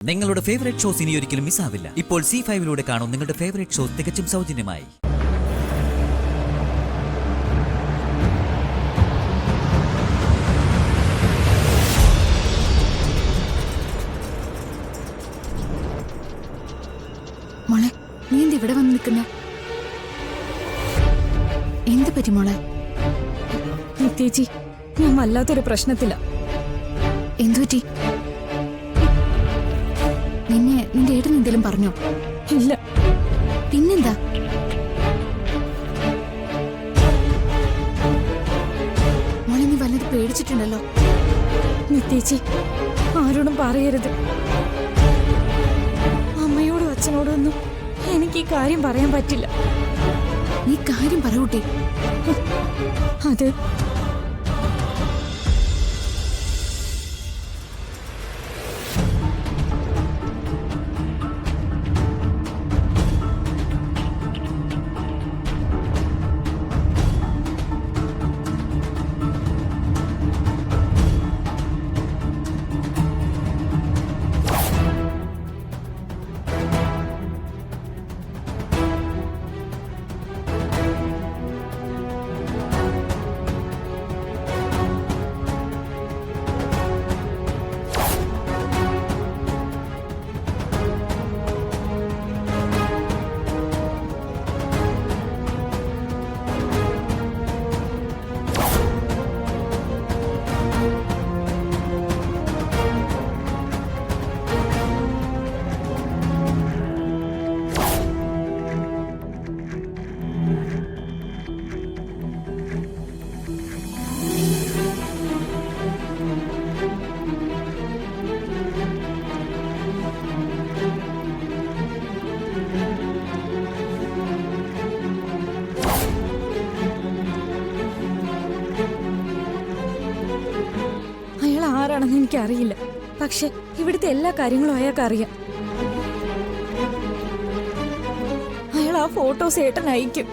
നിങ്ങളുടെ favourite shows ഇനി ഒരിക്കലും മിസ്സാവില്ല. ഇപ്പോൾ C5 കാണും നിങ്ങളുടെ ഫേവറേറ്റ് ഷോസ് തികച്ചും സൗജന്യമായി. മോളെ, നീ എന്ത് ഇവിടെ വന്ന് നിൽക്കുന്ന? എന്ത് പറ്റി മോളെ? നിത്യേച്ചി, ഞാൻ വല്ലാത്തൊരു പ്രശ്നത്തില. എന്തു പറ്റി? നിന്റെ ഏട്ടൻ എന്തെങ്കിലും പറഞ്ഞോ? ഇല്ല. പിന്നെന്താ? മോളെ, നീ വല്ലത് പേടിച്ചിട്ടുണ്ടല്ലോ. നിത്യേച്ചി, ആരോടും പറയരുത്. അമ്മയോടും അച്ഛനോടും ഒന്നും എനിക്ക് ഈ കാര്യം പറയാൻ പറ്റില്ല. നീ കാര്യം പറയൂട്ടെ. അത് ആരാണെന്ന് എനിക്കറിയില്ല. പക്ഷെ ഇവിടുത്തെ എല്ലാ കാര്യങ്ങളും അയാൾക്ക് അറിയാം. അയാൾ ആ ഫോട്ടോസ് ഏട്ടൻ അയക്കും.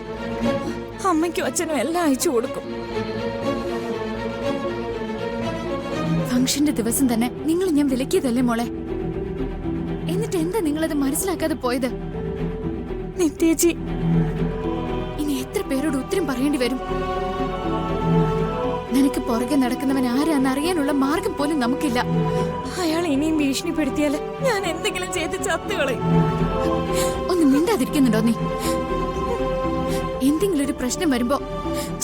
അമ്മയ്ക്കും അച്ഛനും എല്ലാം അയച്ചു കൊടുക്കും. ഫംഗ്ഷന്റെ ദിവസം തന്നെ നിങ്ങൾ ഞാൻ വിലക്കിയതല്ലേ മോളെ? എന്നിട്ട് എന്താ നിങ്ങളത് മനസ്സിലാക്കാതെ പോയത്? നിത്യേച്ചി, ഇനി എത്ര പേരോട് ഉത്തരം പറയേണ്ടി വരും? നിനക്ക് പുറകെ നടക്കുന്നവൻ ആരാന്ന് അറിയാനുള്ള മാർഗം പോലും നമുക്കില്ല. അയാൾ ഇനിയും ഭീഷണിപ്പെടുത്തിയാല് ഞാൻ എന്തെങ്കിലും ചെയ്ത് ചത്തുകളയും. ഒന്ന് മിണ്ടാതിരിക്കുന്നുണ്ടോ നീ? എന്തെങ്കിലും ഒരു പ്രശ്നം വരുമ്പോ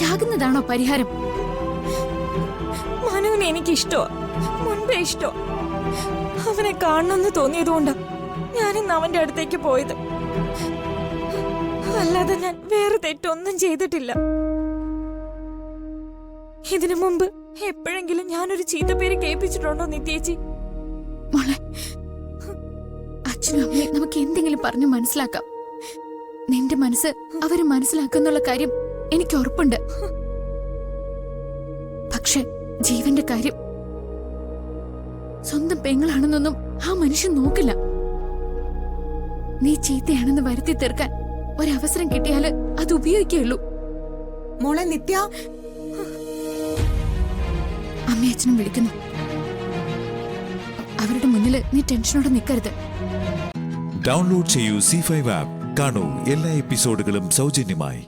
ചാകുന്നതാണോ പരിഹാരം? മനുവിനെ എനിക്കിഷ്ടോ, മുൻപേ ഇഷ്ടോ. അവനെ കാണണമെന്ന് തോന്നിയതുകൊണ്ടാ ഞാനിന്ന് അവന്റെ അടുത്തേക്ക് പോയത്. അല്ലാതെ ഞാൻ വേറെ തെറ്റൊന്നും ചെയ്തിട്ടില്ല. ഇതിനു മുമ്പ് എപ്പോഴെങ്കിലും ഞാനൊരു ചീത്തപ്പേര് കേൾപ്പിച്ചിട്ടുണ്ടോ നിത്യേച്ചി? മോളെ, അച്ഛനും അമ്മയും നമുക്ക് എന്തെങ്കിലും പറഞ്ഞു മനസ്സിലാക്കാം. നിന്റെ മനസ്സ് അവര് മനസ്സിലാക്കുന്നുള്ള കാര്യം എനിക്ക് ഉറപ്പുണ്ട്. പക്ഷെ ജീവന്റെ കാര്യം, സ്വന്തം പെങ്ങളാണെന്നൊന്നും ആ മനുഷ്യൻ നോക്കില്ല. നീ ചീത്തയാണെന്ന് വരുത്തി തീർക്കാൻ ഒരവസരം കിട്ടിയാല് അത് ഉപയോഗിക്കുകയുള്ളൂ. മോളെ നിത്യ, അമ്മയച്ഛനും വിളിക്കുന്നു. അവരുടെ മുന്നിൽ നീ ടെൻഷനോടെ നിൽക്കരുത്. ഡൗൺലോഡ് ചെയ്യൂ C5 ആപ്പ്. കാണൂ എല്ലാ എപ്പിസോഡുകളും സൗജന്യമായി.